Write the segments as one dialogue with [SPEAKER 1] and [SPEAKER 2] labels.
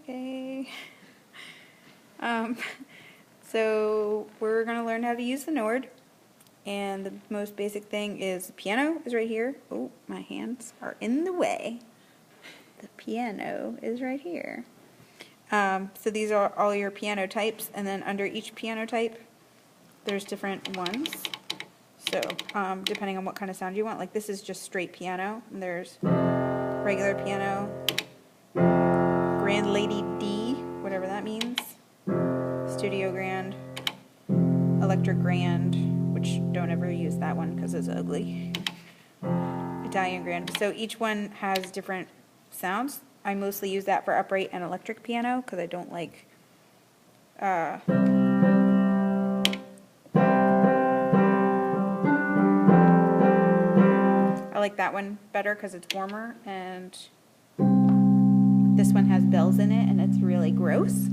[SPEAKER 1] Okay. So we're going to learn how to use the Nord. And the most basic thing is the piano is right here. Oh, my hands are in the way. The piano is right here. So these are all your piano types, and then under each piano type, there's different ones. So depending on what kind of sound you want, like this is just straight piano, and there's regular piano, Grand Lady D, whatever that means, Studio Grand, Electric Grand, which don't ever use that one because it's ugly, Italian Grand. So each one has different sounds. I mostly use that for upright and electric piano because I don't like I like that one better because it's warmer, and this one has bells in it and it's really gross.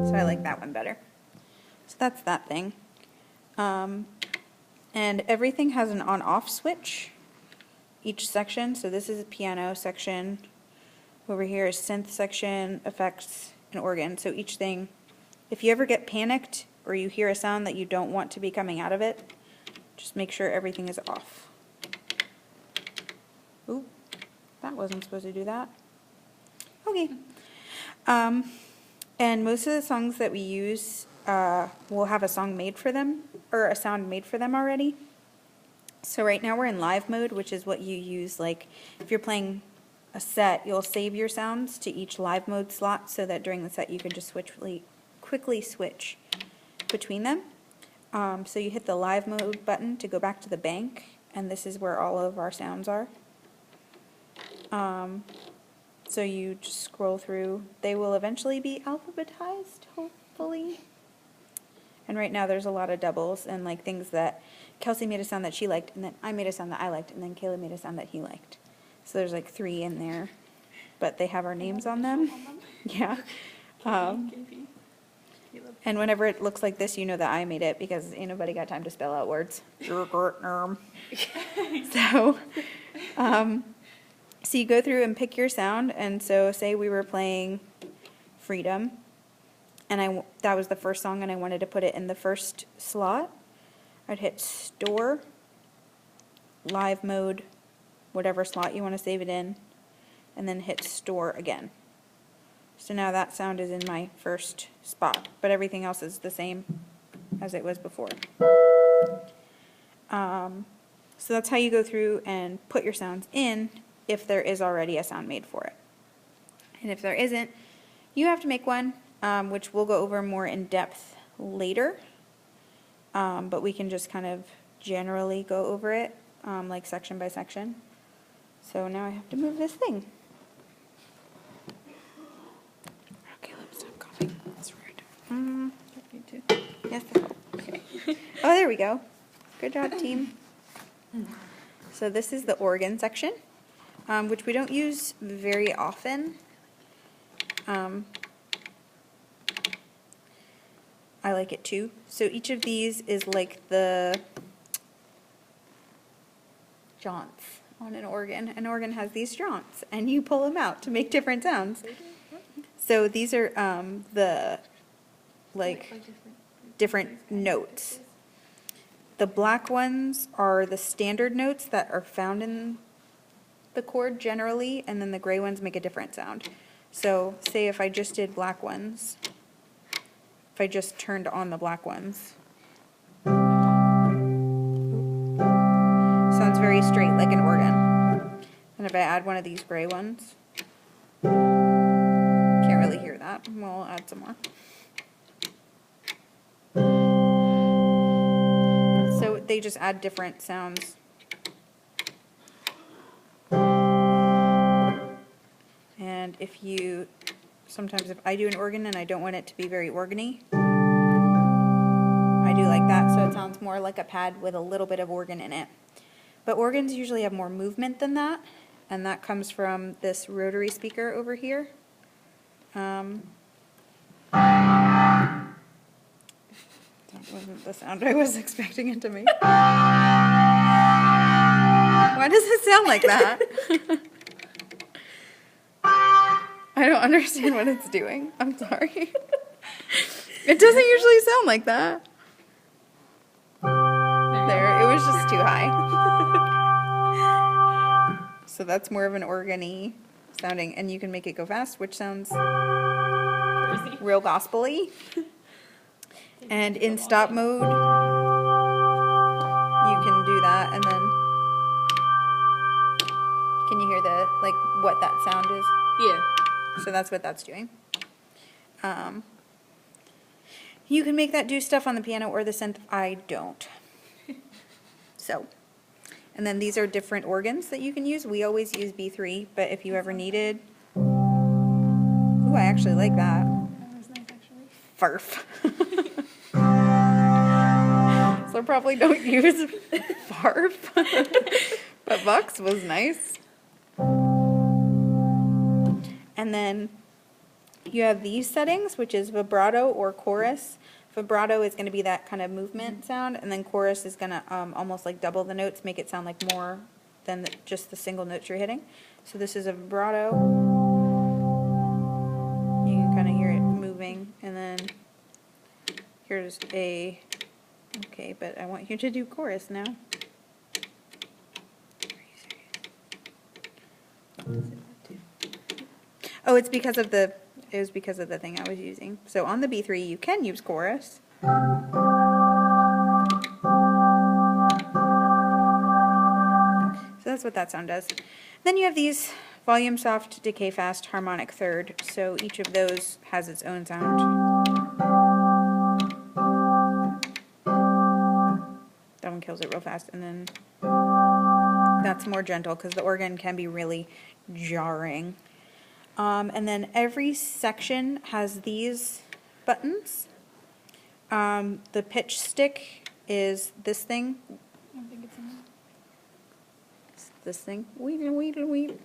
[SPEAKER 1] So I like that one better. So that's that thing. And everything has an on-off switch, each section. So this is a piano section. Over here is synth section, effects, and organ. So each thing, if you ever get panicked or you hear a sound that you don't want to be coming out of it, just make sure everything is off. Ooh, that wasn't supposed to do that. Okay. And most of the songs that we use will have a song made for them, or a sound made for them already. So right now we're in live mode, which is what you use, like if you're playing a set, you'll save your sounds to each live mode slot so that during the set you can just quickly switch between them. So you hit the live mode button to go back to the bank, and this is where all of our sounds are. So you just scroll through. They will eventually be alphabetized, hopefully. And right now there's a lot of doubles and like things that Kelsey made a sound that she liked, and then I made a sound that I liked, and then Caleb made a sound that he liked. So there's like 3 in there, but they have our names on them. Yeah. And whenever it looks like this, you know that I made it because ain't nobody got time to spell out words. So you go through and pick your sound, and so say we were playing Freedom, and that was the first song, and I wanted to put it in the first slot. I'd hit Store, Live Mode, whatever slot you want to save it in, and then hit Store again. So now that sound is in my first spot, but everything else is the same as it was before. So that's how you go through and put your sounds in if there is already a sound made for it. And if there isn't, you have to make one, which we'll go over more in depth later. But we can just kind of generally go over it, like section by section. So now I have to move this thing. Okay, let's stop coughing. That's rude. Yes, okay. Oh, there we go. Good job, team. So this is the organ section, which we don't use very often. I like it too. So each of these is like the jaunts on an organ. An organ has these jaunts, and you pull them out to make different sounds. So these are the different notes. The black ones are the standard notes that are found in the chord generally, and then the gray ones make a different sound. So say if I just did black ones, if I just turned on the black ones, sounds very straight like an organ. And if I add one of these gray ones, can't really hear that. We'll add some more. So they just add different sounds. And sometimes if I do an organ and I don't want it to be very organy, I do like that, so it sounds more like a pad with a little bit of organ in it. But organs usually have more movement than that, and that comes from this rotary speaker over here. That wasn't the sound I was expecting it to make. What? does it sound like that? I don't understand what it's doing. I'm sorry. It doesn't usually sound like that. There, it was just too high. So that's more of an organ-y sounding, and you can make it go fast, which sounds real gospel-y. And in stop mode, you can do that, and then can you hear the, like, what that sound is?
[SPEAKER 2] Yeah.
[SPEAKER 1] So that's what that's doing. You can make that do stuff on the piano or the synth. I don't. So, and then these are different organs that you can use. We always use B3, but if you ever needed, ooh, I actually like that.
[SPEAKER 2] That was nice, actually.
[SPEAKER 1] Farf. So probably don't use farf. But Vox was nice. And then you have these settings, which is vibrato or chorus. Vibrato is going to be that kind of movement sound, and then chorus is going to almost like double the notes, make it sound like more than just the single notes you're hitting. So this is a vibrato. You can kind of hear it moving, and then here's a, okay, but I want you to do chorus now. Oh, it's because of the, it was because of the thing I was using. So on the B3, you can use chorus. So that's what that sound does. Then you have these volume soft, decay fast, harmonic third. So each of those has its own sound. That one kills it real fast. And then that's more gentle because the organ can be really jarring. And then every section has these buttons. The pitch stick is this thing.
[SPEAKER 2] I don't think it's in there.
[SPEAKER 1] It's this thing. Weed.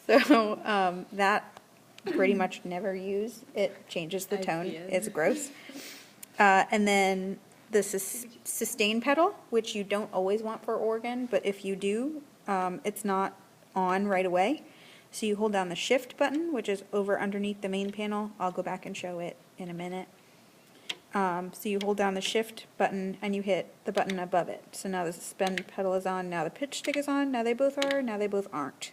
[SPEAKER 1] So that pretty much never use. It changes the tone. It's gross. And then the sustain pedal, which you don't always want for organ, but if you do, it's not on right away. So you hold down the shift button, which is over underneath the main panel. I'll go back and show it in a minute. So you hold down the shift button and you hit the button above it. So now the suspend pedal is on, now the pitch stick is on, now they both are, now they both aren't.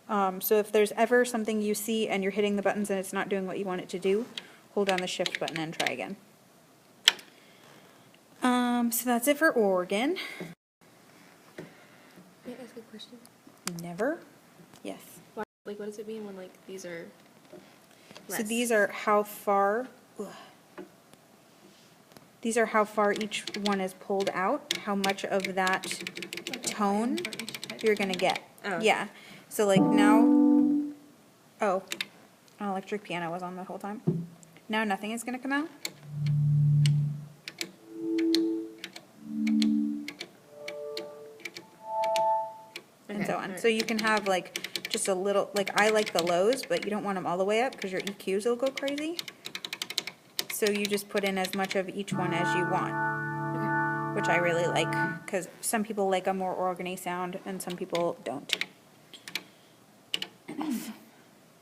[SPEAKER 1] So if there's ever something you see and you're hitting the buttons and it's not doing what you want it to do, hold down the shift button and try again. So that's it for organ.
[SPEAKER 2] May I ask a question?
[SPEAKER 1] Never? Yes.
[SPEAKER 2] Like, what does it mean when, like, these are less?
[SPEAKER 1] So these are how far, these are how far each one is pulled out, how much of that tone you're going to get.
[SPEAKER 2] Oh.
[SPEAKER 1] Yeah. So like now, oh, an electric piano was on the whole time. Now nothing is going to come out. And
[SPEAKER 2] Okay,
[SPEAKER 1] so on.
[SPEAKER 2] alright.
[SPEAKER 1] So you can have like just a little, like I like the lows, but you don't want them all the way up because your EQs will go crazy. So you just put in as much of each one as you want,
[SPEAKER 2] Okay.
[SPEAKER 1] which I really like because some people like a more organ-y sound and some people don't.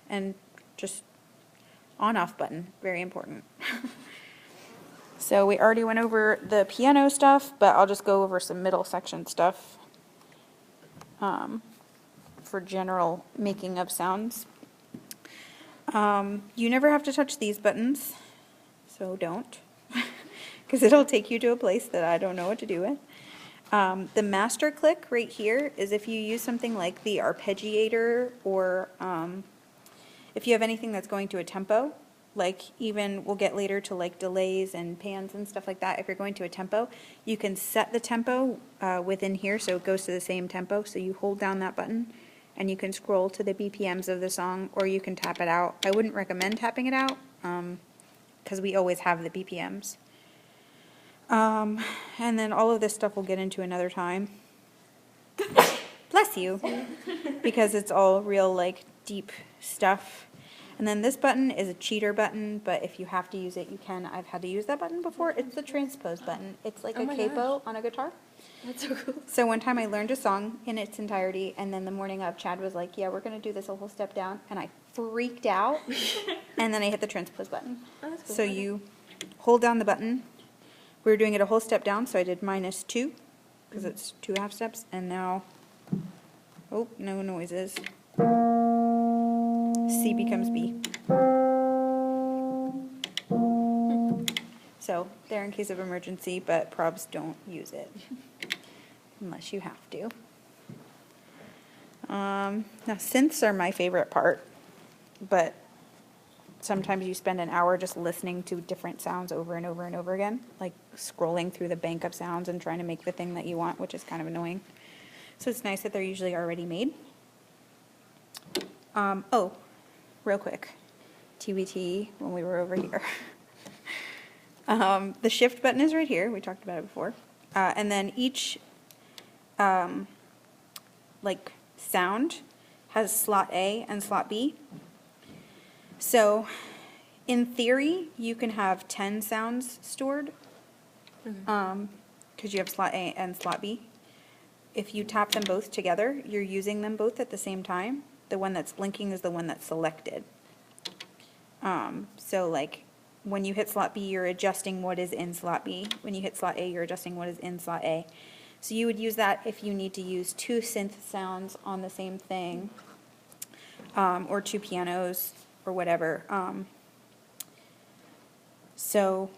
[SPEAKER 1] And just on-off button, very important. So we already went over the piano stuff, but I'll just go over some middle section stuff. For general making of sounds. You never have to touch these buttons, so don't, because it'll take you to a place that I don't know what to do with. The master click right here is if you use something like the arpeggiator or if you have anything that's going to a tempo, like even we'll get later to like delays and pans and stuff like that. If you're going to a tempo, you can set the tempo within here so it goes to the same tempo. So you hold down that button and you can scroll to the BPMs of the song, or you can tap it out. I wouldn't recommend tapping it out because we always have the BPMs. And then all of this stuff we'll get into another time. Bless you. Because it's all real like deep stuff. And then this button is a cheater button, but if you have to use it, you can. I've had to use that button before. It's the transpose button. It's like
[SPEAKER 2] Oh
[SPEAKER 1] a
[SPEAKER 2] my
[SPEAKER 1] capo on a guitar.
[SPEAKER 2] That's so cool.
[SPEAKER 1] So one time I learned a song in its entirety, and then the morning of, Chad was like, yeah, we're going to do this a whole step down. And I freaked out, and then I hit the transpose button.
[SPEAKER 2] Oh, that's cool.
[SPEAKER 1] So
[SPEAKER 2] Okay.
[SPEAKER 1] you hold down the button. We were doing it a whole step down, so I did -2, because it's 2 half steps, and now, oh, no noises. C becomes B. So there in case of emergency, but probs don't use it unless you have to. Now synths are my favorite part, but sometimes you spend an hour just listening to different sounds over and over and over again, like scrolling through the bank of sounds and trying to make the thing that you want, which is kind of annoying. So it's nice that they're usually already made. Oh, real quick, TBT when we were over here. The shift button is right here. We talked about it before. And then each like sound has slot A and slot B. So in theory, you can have 10 sounds stored because you have slot A and slot B. If you tap them both together, you're using them both at the same time. The one that's blinking is the one that's selected. So like when you hit slot B, you're adjusting what is in slot B. When you hit slot A, you're adjusting what is in slot A. So you would use that if you need to use 2 synth sounds on the same thing, or 2 pianos or whatever. So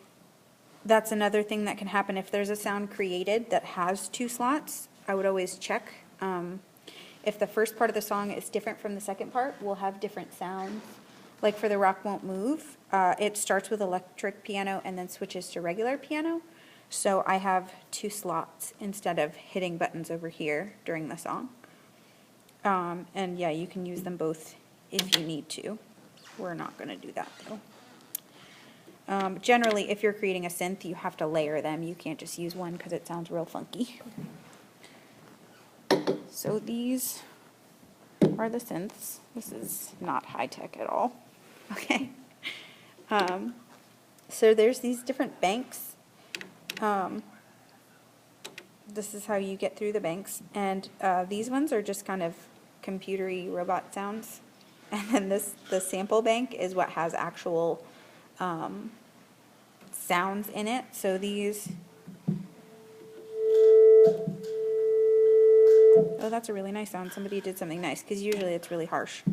[SPEAKER 1] that's another thing that can happen if there's a sound created that has 2 slots. I would always check. If the first part of the song is different from the second part, we'll have different sounds. Like for the Rock Won't Move, it starts with electric piano and then switches to regular piano. So I have 2 slots instead of hitting buttons over here during the song. And yeah, you can use them both if you need to. We're not going to do that though. Generally, if you're creating a synth, you have to layer them. You can't just use one because it sounds real funky. So these are the synths. This is not high tech at all. Okay. So there's these different banks. This is how you get through the banks. And these ones are just kind of computery robot sounds. And then the sample bank is what has actual sounds in it. So these, oh, that's a really nice sound. Somebody did something nice, because usually it's really harsh.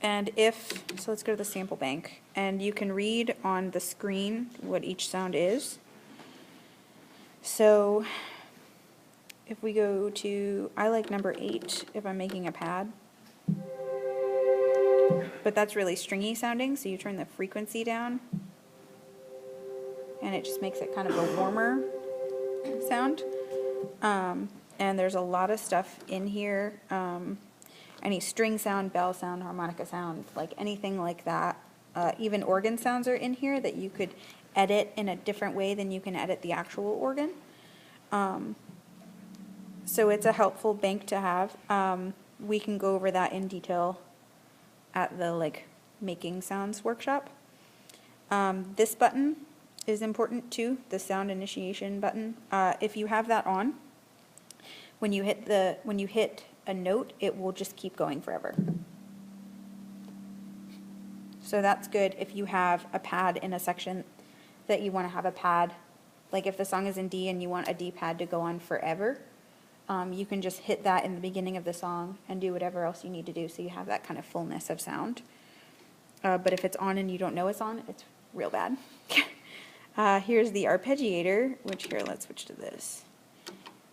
[SPEAKER 1] And so let's go to the sample bank, and you can read on the screen what each sound is. So if we go to, I like number 8 if I'm making a pad. But that's really stringy sounding, so you turn the frequency down. And it just makes it kind of a warmer sound. And there's a lot of stuff in here. Any string sound, bell sound, harmonica sound, like anything like that. Even organ sounds are in here that you could edit in a different way than you can edit the actual organ. So it's a helpful bank to have. We can go over that in detail at the making sounds workshop. This button is important too, the sound initiation button. If you have that on, when you hit a note, it will just keep going forever. So that's good if you have a pad in a section that you want to have a pad. Like if the song is in D and you want a D pad to go on forever, you can just hit that in the beginning of the song and do whatever else you need to do, so you have that kind of fullness of sound. But if it's on and you don't know it's on, it's real bad. Here's the arpeggiator, which here, let's switch to this.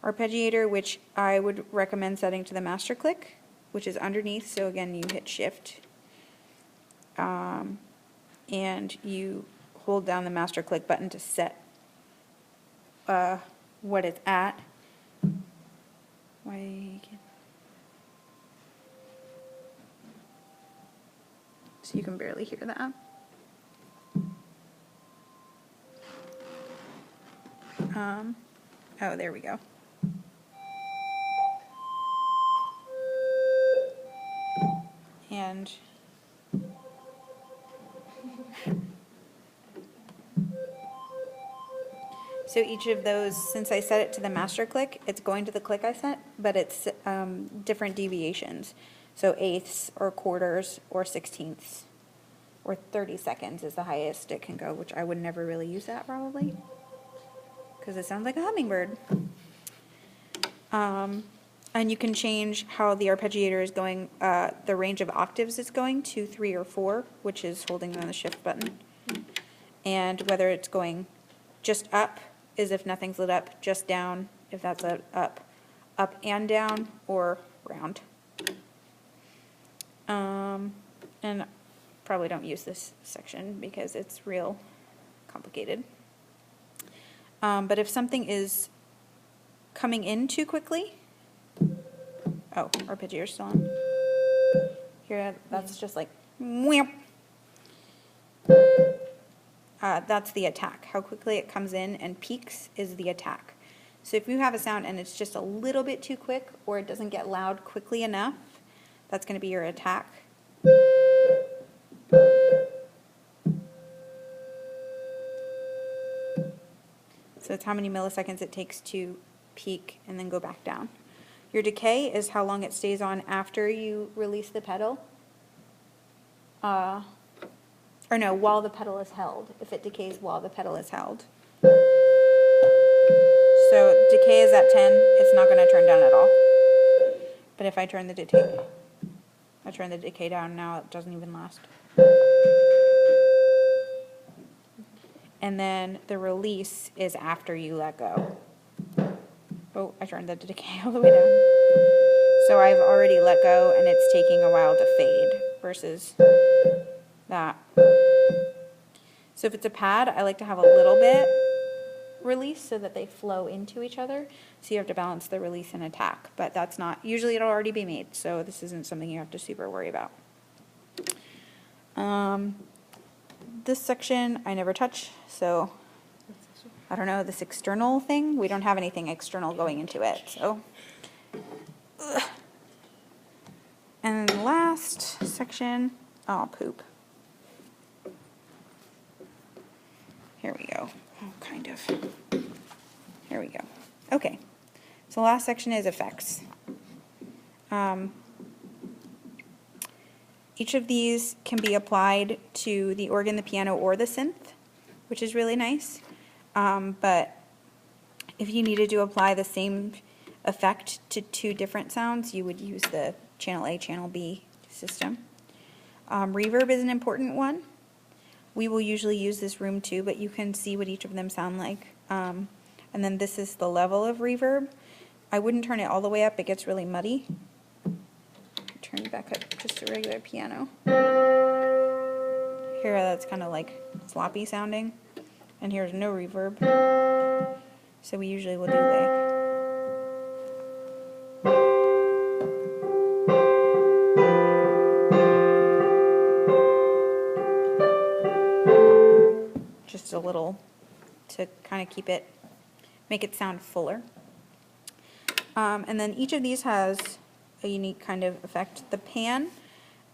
[SPEAKER 1] Arpeggiator, which I would recommend setting to the master click, which is underneath. So again, you hit shift and you hold down the master click button to set what it's at. So you can barely hear that. Oh, there we go. And So each of those, since I set it to the master click, it's going to the click I set, but it's different deviations. So eighths or quarters or sixteenths or 30 seconds is the highest it can go, which I would never really use that probably because it sounds like a hummingbird. And you can change how the arpeggiator is going, the range of octaves it's going to 3 or 4, which is holding on the shift button. And whether it's going just up is if nothing's lit up, just down if that's lit up and down, or round. And probably don't use this section because it's real complicated. But if something is coming in too quickly, oh, arpeggiator's still on. Here, that's just like, whamp. That's the attack. How quickly it comes in and peaks is the attack. So if you have a sound and it's just a little bit too quick or it doesn't get loud quickly enough, that's going to be your attack. So it's how many milliseconds it takes to peak and then go back down. Your decay is how long it stays on after you release the pedal. Or no, while the pedal is held, if it decays while the pedal is held. So decay is at 10, it's not going to turn down at all. But if I turn the decay down now, it doesn't even last. And then the release is after you let go. Oh, I turned the decay all the way down. So I've already let go and it's taking a while to fade versus that. So if it's a pad, I like to have a little bit release so that they flow into each other. So you have to balance the release and attack, but that's not, usually it'll already be made, so this isn't something you have to super worry about. This section I never touch, so I don't know, this external thing, we don't have anything external going into it, so. Ugh. And then the last section, oh, poop. Here we go. Oh, kind of. Here we go. Okay. So the last section is effects. Each of these can be applied to the organ, the piano, or the synth, which is really nice. But if you needed to apply the same effect to 2 different sounds, you would use the channel A, channel B system. Reverb is an important one. We will usually use this room too, but you can see what each of them sound like. And then this is the level of reverb. I wouldn't turn it all the way up, it gets really muddy. Turn it back up just a regular piano. Here that's kind of like sloppy sounding. And here's no reverb. So we usually will do like just a little to kind of keep it, make it sound fuller. And then each of these has a unique kind of effect. The pan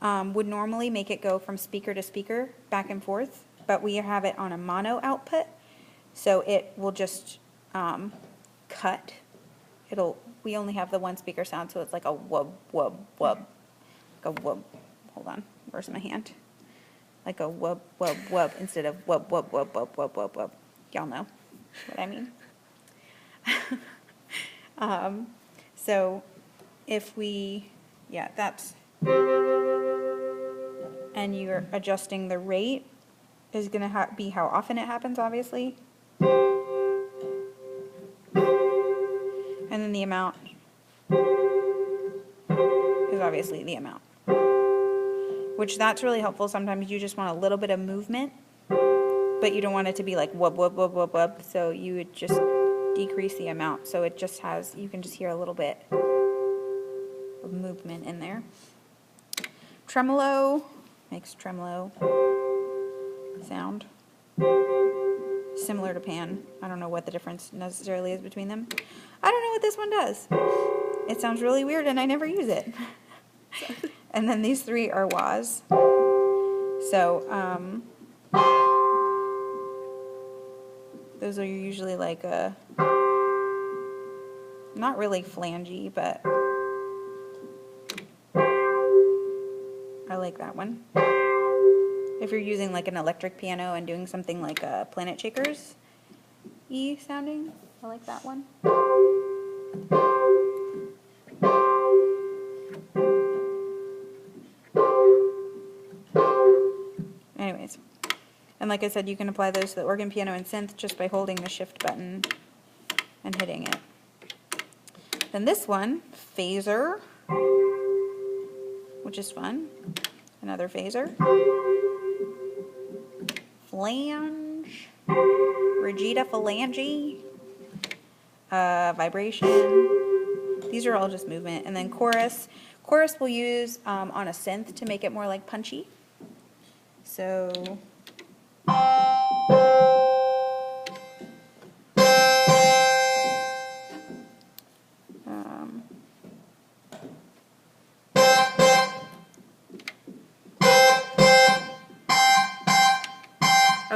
[SPEAKER 1] would normally make it go from speaker to speaker, back and forth, but we have it on a mono output, so it will just cut. We only have the 1 speaker sound, so it's like a wub, wub, wub. Like a wub. Hold on, where's my hand? Like a wub, wub, wub, instead of wub, wub, wub, wub, wub, wub, wub. Y'all know what I mean. So if we, yeah, that's, and you're adjusting the rate is going to be how often it happens, obviously. And then the amount is obviously the amount. Which that's really helpful. Sometimes you just want a little bit of movement, but you don't want it to be like wub, wub, wub, wub, wub. So you would just decrease the amount. So it just has, you can just hear a little bit of movement in there. Tremolo makes tremolo sound. Similar to pan. I don't know what the difference necessarily is between them. I don't know what this one does. It sounds really weird and I never use it. And then these 3 are wahs. So, Those are usually like not really flangey, but I like that one. If you're using like an electric piano and doing something like a Planet Shakers E sounding, I like that one. Anyways, and like I said, you can apply those to the organ, piano, and synth just by holding the shift button and hitting it. Then this one, phaser, which is fun. Another phaser. Flange, Regita phalange, vibration. These are all just movement. And then chorus. Chorus we'll use on a synth to make it more like punchy. So oh,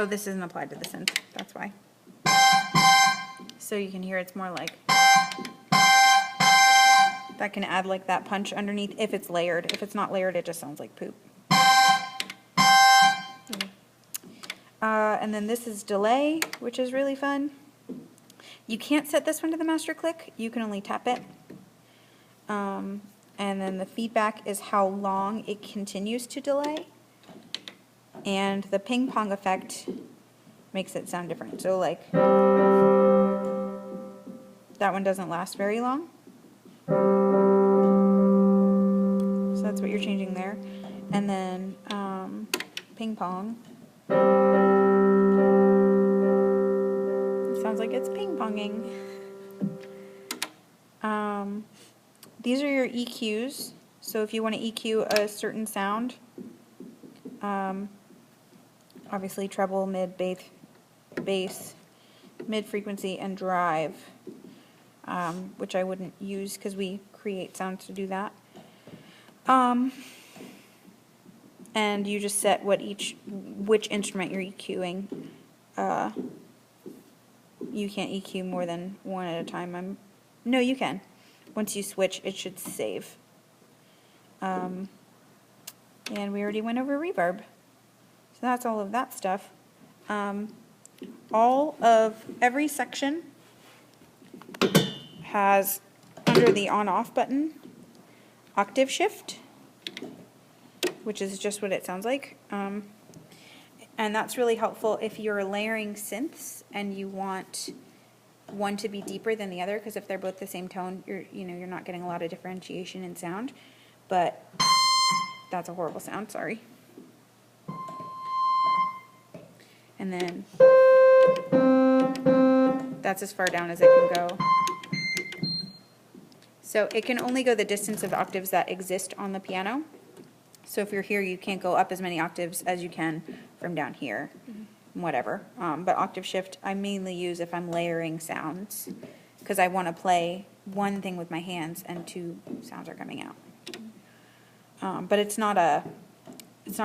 [SPEAKER 1] this isn't applied to the synth, that's why. So you can hear it's more like, that can add like that punch underneath if it's layered. If it's not layered, it just sounds like poop. And then this is delay, which is really fun. You can't set this one to the master click, you can only tap it. And then the feedback is how long it continues to delay. And the ping pong effect makes it sound different. So like, that one doesn't last very long. So that's what you're changing there. And then ping pong. It sounds like it's ping ponging. These are your EQs. So if you want to EQ a certain sound, obviously treble, mid, bass, mid frequency, and drive, which I wouldn't use because we create sounds to do that. And you just set which instrument you're EQing. You can't EQ more than one at a time. No, you can. Once you switch, it should save. And we already went over reverb. So that's all of that stuff. Every section has, under the on-off button, octave shift, which is just what it sounds like. And that's really helpful if you're layering synths and you want one to be deeper than the other, because if they're both the same tone, you're not getting a lot of differentiation in sound. But that's a horrible sound, sorry. And then that's as far down as it can go. So it can only go the distance of octaves that exist on the piano. So if you're here, you can't go up as many octaves as you can from down here, whatever. But octave shift I mainly use if I'm layering sounds, because I want to play one thing with my hands and two sounds are coming out. But it's not a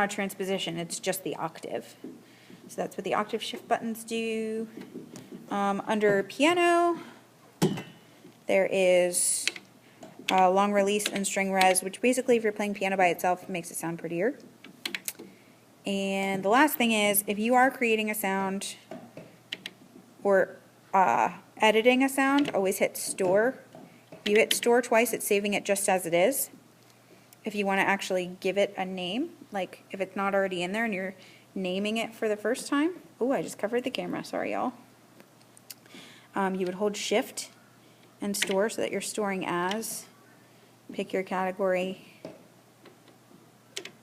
[SPEAKER 1] transposition, it's just the octave. So that's what the octave shift buttons do. Under piano, there is long release and string res, which basically if you're playing piano by itself, makes it sound prettier. And the last thing is, if you are creating a sound or editing a sound, always hit store. If you hit store twice, it's saving it just as it is. If you want to actually give it a name, like if it's not already in there and you're naming it for the first time. Oh, I just covered the camera, sorry y'all. You would hold shift and store so that you're storing as. Pick your category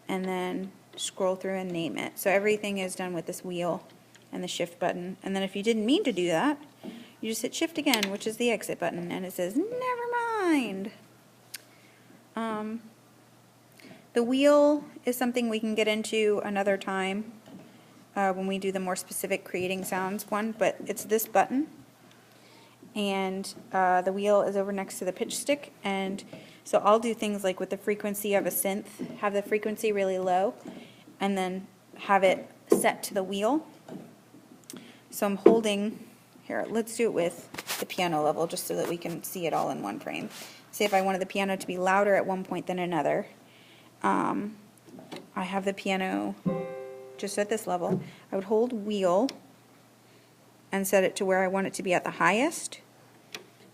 [SPEAKER 1] and then scroll through and name it. So everything is done with this wheel and the shift button. And then if you didn't mean to do that, you just hit shift again, which is the exit button, and it says never mind. The wheel is something we can get into another time when we do the more specific creating sounds one, but it's this button. And the wheel is over next to the pitch stick, and so I'll do things like with the frequency of a synth, have the frequency really low, and then have it set to the wheel. So I'm holding Here, let's do it with the piano level, just so that we can see it all in one frame. Say if I wanted the piano to be louder at one point than another, I have the piano just at this level. I would hold wheel and set it to where I want it to be at the highest.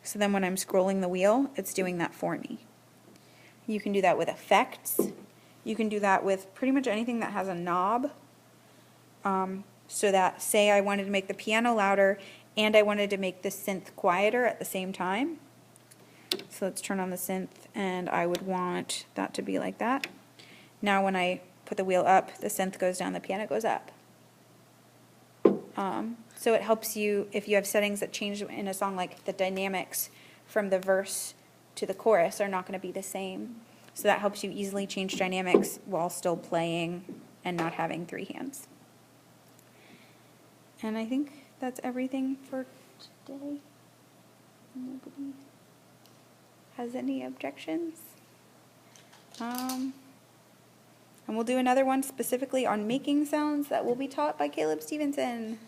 [SPEAKER 1] So then when I'm scrolling the wheel, it's doing that for me. You can do that with effects. You can do that with pretty much anything that has a knob. So that, say I wanted to make the piano louder and I wanted to make the synth quieter at the same time. So let's turn on the synth, and I would want that to be like that. Now when I put the wheel up, the synth goes down, the piano goes up. So it helps you, if you have settings that change in a song, like the dynamics from the verse to the chorus are not going to be the same. So that helps you easily change dynamics while still playing and not having three hands. And I think that's everything for today. Nobody has any objections? And we'll do another one specifically on making sounds that will be taught by Caleb Stevenson.